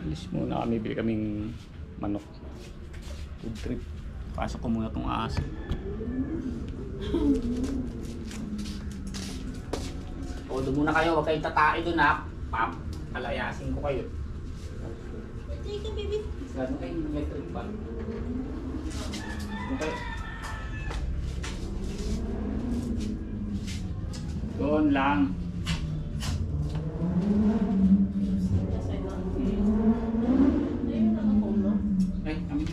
Alis muna kami, bili kaming manok. Food trip. Pasok ko muna tong aso. O, doon muna kayo, huwag kayong tatae doon ha. Palayasin ko kayo. Take a baby. Gano'n kayong electric ba? Okay. Doon lang. Ay, kami.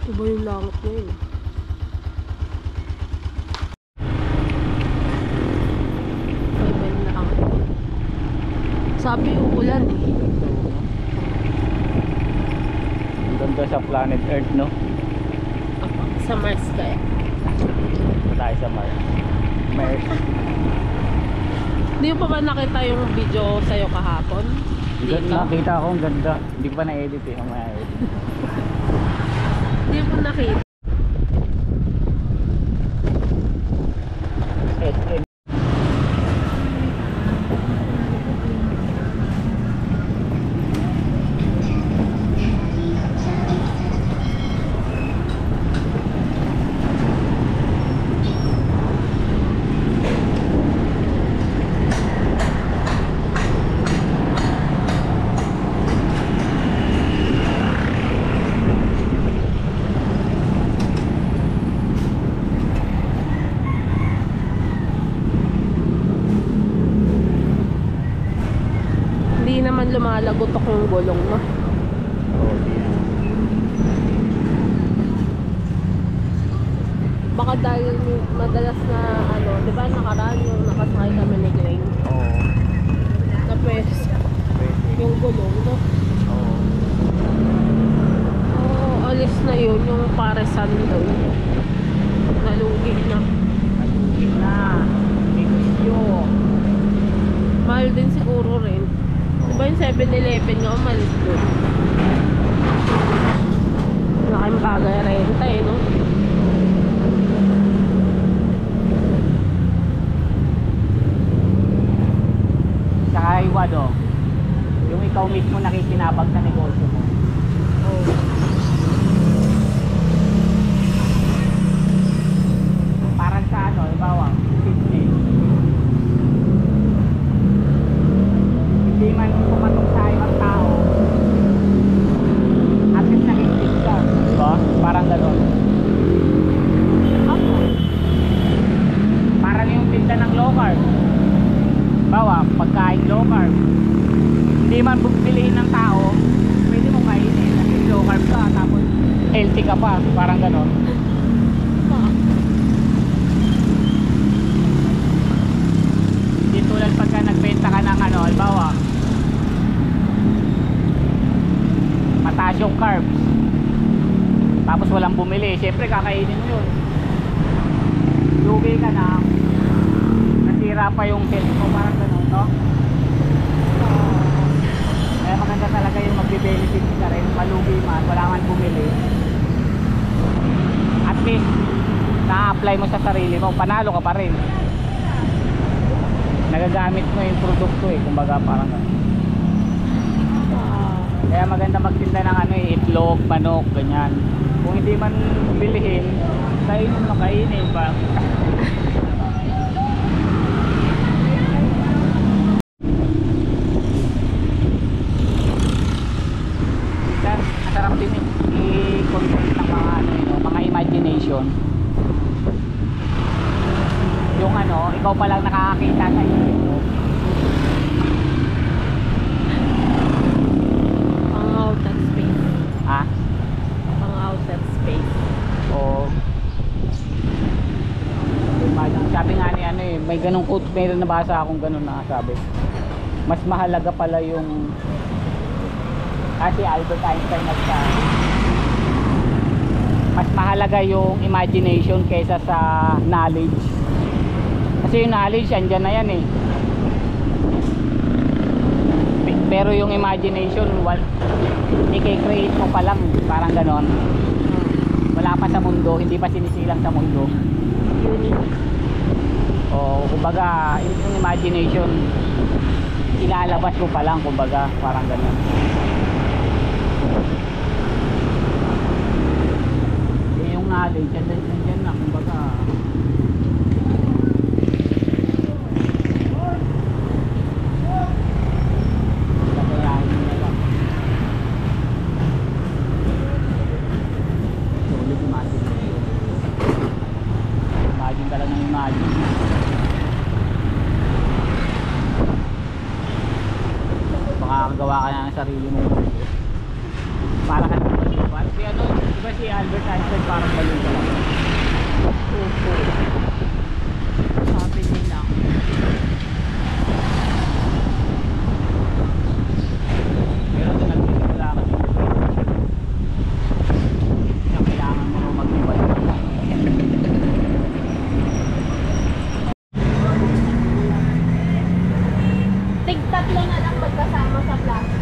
Iba yung langit ngayon. Bye-bye na lang. Sabi uulan eh. Ang ganda sa planet Earth, no? Sa Mars kaya. Ito tayo sa Mars. Hindi mo pa ba nakita yung video sa'yo kahapon? Nakita ko, ang ganda. Hindi ko pa na-edit eh. Ang ma-edit. Hindi mo nakita. Lumalagot akong gulong, no? Oo, yeah. Baka dahil madalas na ano, di ba nakaraan yung nakasakay kami ni Glenn? Oo. Na pwes yung gulong, no? Oo. Oo, alis na yun, yung paresan doon. Nalugi na. Nalugi na. Tinisyo. Mahal din siguro rin. Diba yung 7-Eleven nga umalis doon? Laking bagay renta eh, no? Saka iwado, yung ikaw mismo nakikinabang sa negosyo mo. Oo. Parang sa ano, ibawa, business. Hindi man pumatok sa ibang tao, at least nag-exist ka. Diba? Parang gano'n. Ako? Parang yung tinda ng low carb. Bawa, pagkain low carb. Hindi man bilihin ng tao, pwede mo kainin. Kasi low carb ka, tapos healthy ka pa. Parang gano'n. Hindi tulad pagka nagbenta ka ng ano, bawa, mataas yung carbs, tapos walang bumili, syempre kakainin mo yun, lugi ka na, nasira pa yung health mo, parang gano'n, no? Kaya maganda maganda talaga yung magbe-benefit ka rin, malugi man, wala man bumili. At least na-apply mo sa sarili mo, panalo ka pa rin. Nagagamit mo yung produkto eh, kumbaga parang kaya maganda magtinda ng ano eh, itlog, manok, ganyan. Kung hindi man bilihin, kainin mo, kainin ba? Masarap din i-control ng mga ano, mga imagination. Yung ano, ikaw pa lang nakakakita sa isip mo. Pang outer space. Ha? Pang outer space. Oo. Imagine, sabi nga ni ano eh, may ganung quote, may nabasa akong ganun na sabi. Mas mahalaga pala yung kasi Albert Einstein nagsabi, mas mahalaga yung imagination kaysa sa knowledge. Kasi yung knowledge andyan na yan eh. Pero yung imagination i-create mo pa lang, parang ganon. Wala pa sa mundo, hindi pa sinisilang sa mundo. O kumbaga yung imagination ilalabas mo pa lang, kumbaga parang ganon. Yung knowledge andyan na, kumbaga imagine ka lang ng imagine. Makakagawa ka na ng sarili mo. Para ka naman diba? Si ano, diba si Albert Einstein parang balon ka lang. Opo. Sabi nila. Pero kung nagtisimula ka dito, kailangan mo mag-ibay. Tig-tatlo na lang magkasama sa plastic.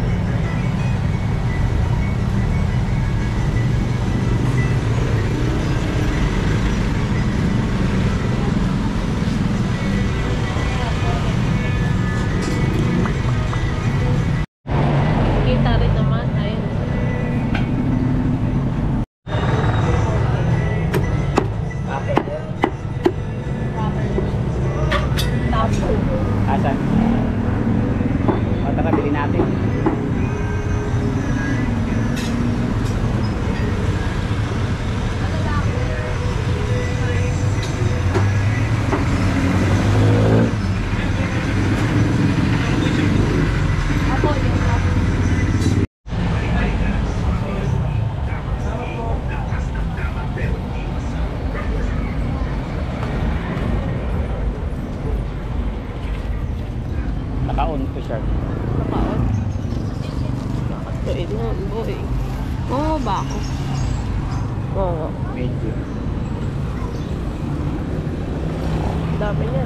Kita rin naman, ayun. Tapos. Asan? O tara, bilhin natin. Ako yun. Naka-on to siya. Nakaon. Nakatuin nun, boy. Oo ba ako? Oo. Medyo. Dami niya.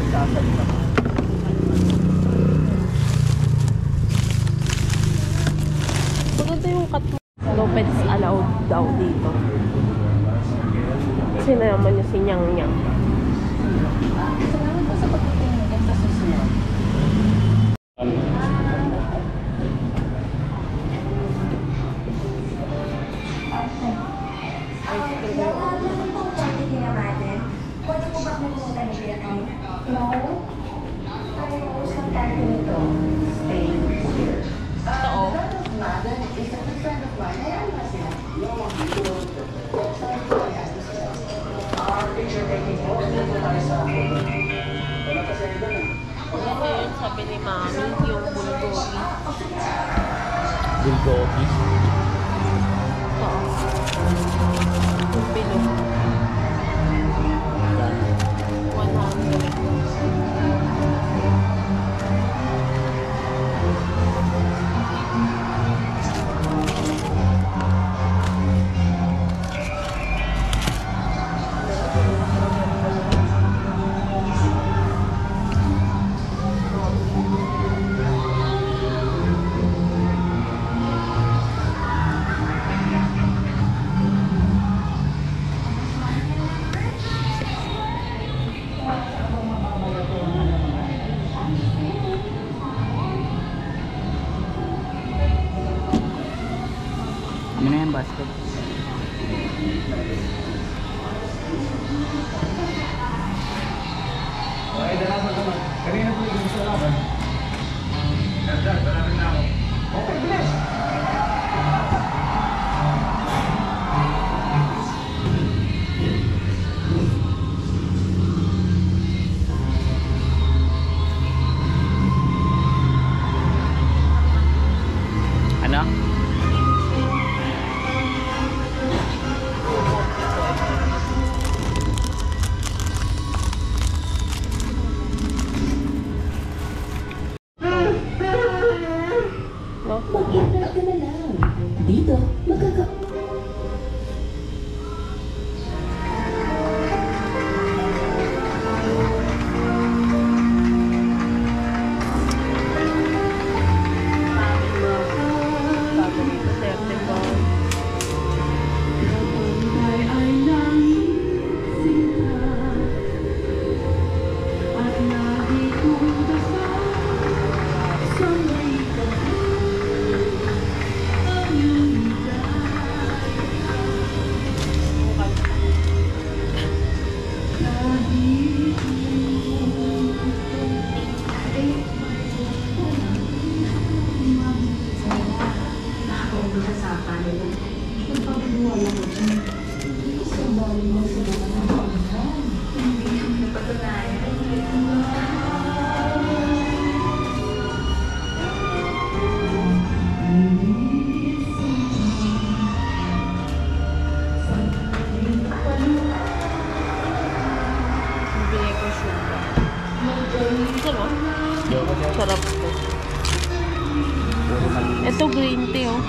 Sasalita. Maganda yung cut mo. No pets allowed daw dito. Kasi naman niya si Nyang Nyang. Salamat po sa pagtitingin ng sa susunod. Lahat po ang titingin natin. Pwede po ba may pumunta ni Kuya Tom? No. Tayo usap tayo nito. Stay here. Totoo. Mother is a good friend of mine. Ayan na sila. Picture taking po. Dito tayo sa wala kasi doon eh. Ito yun sabi ni Mami, yung bulgogi. Bulgogi. Ito. Yung bilog. 100. Ano na yung basket? Kanina po yung gusto laban. Sarapin na ako. Okay, bilis! Ano? No? Mag-invest ka na lang. Dito, Sabi dito, 30 ba? Bibili ko sugar. Sarap. Sarap to. Ito green tea oh.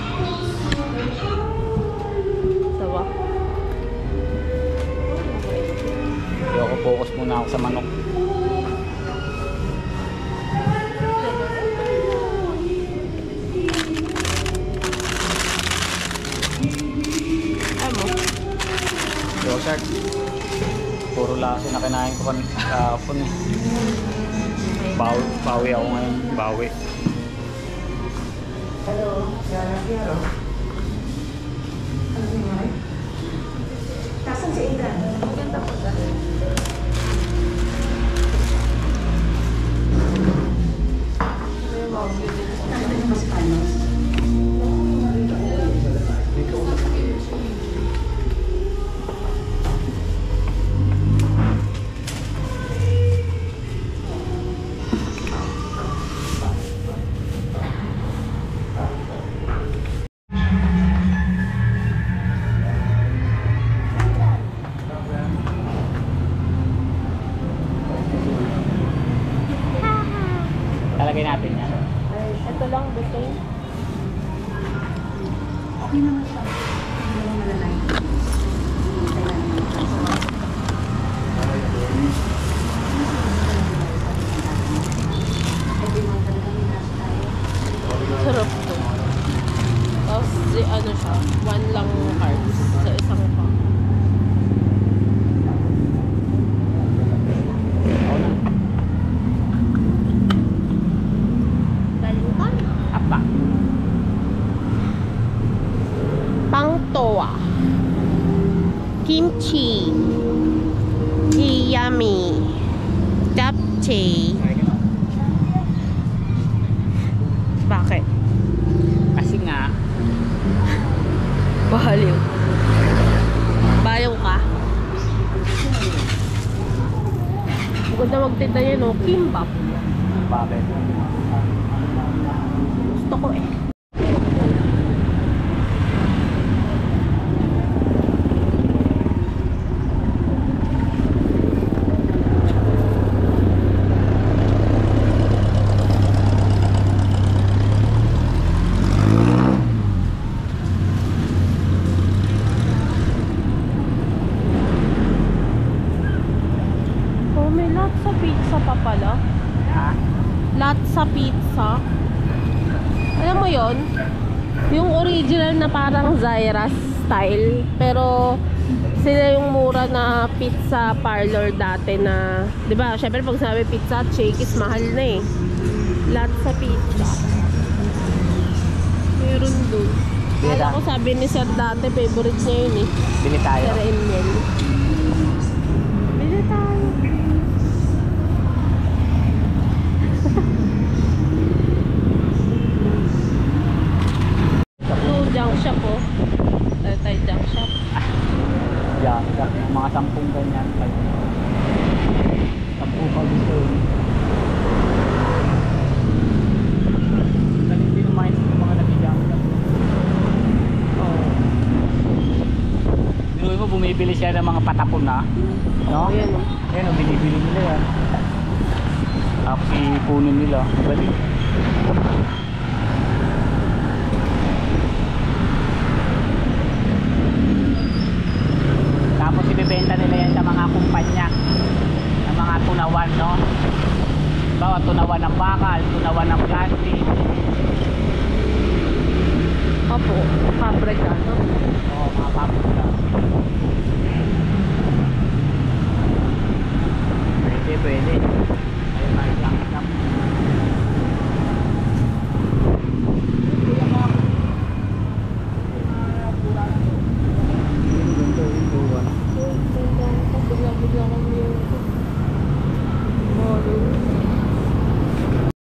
Sawa. Ayoko, focus muna ako sa manok. Ano? Yogurt. Puro laso na kinain ko kahapon eh. Bawi ako ngayon. Bawi. Hello, Yara. Kasan si Adrian? Maganda po ba? Ano yung mas panos? Talagay natin yan. Ito lang, the same. Hindi naman siya. Hindi naman malalay. Sarap to. Tapos, ano siya, one lang carbs sa isang pa. Ako na. Galing ka? Apa. Pangtoa. Kimchi. Yummy. Japchae. Bakit? Kasi nga, Baliw. Bayaw ka? Bukod na magtinda niya, no? Kimbap. bakit? Gusto ko eh. Oh, may lot sa pizza pa pala. Ha? Lot sa pizza. Alam mo yon? Yung original na parang Zaira style. Pero sila yung mura na pizza parlor dati na, di ba? Syempre pag sabi pizza, Shakey's mahal na eh. Lot sa pizza. Meron dun. Bira. Kala ko sabi ni Sir dati, favorite niya yun eh. Bili tayo. Sir Emil. Bili tayo. Ito, junk shop oh. Tayo junk shop. Yeah, mga 10 ganyan. 10 pa gusto yun. Galing din naman yung mga nag-jump. Oh. Dinuwi mo, bumibili siya ng mga patapon na. No? Ayan oh. Ayan o, binibili nila yan. Tapos ipunin nila. Galing. Tapos ibibenta nila yan sa mga kumpanya, sa mga tunawan, no? Bawa tunawan ng bakal, tunawan ng plastic. Opo, pabrika no? Oo, mga pabrika.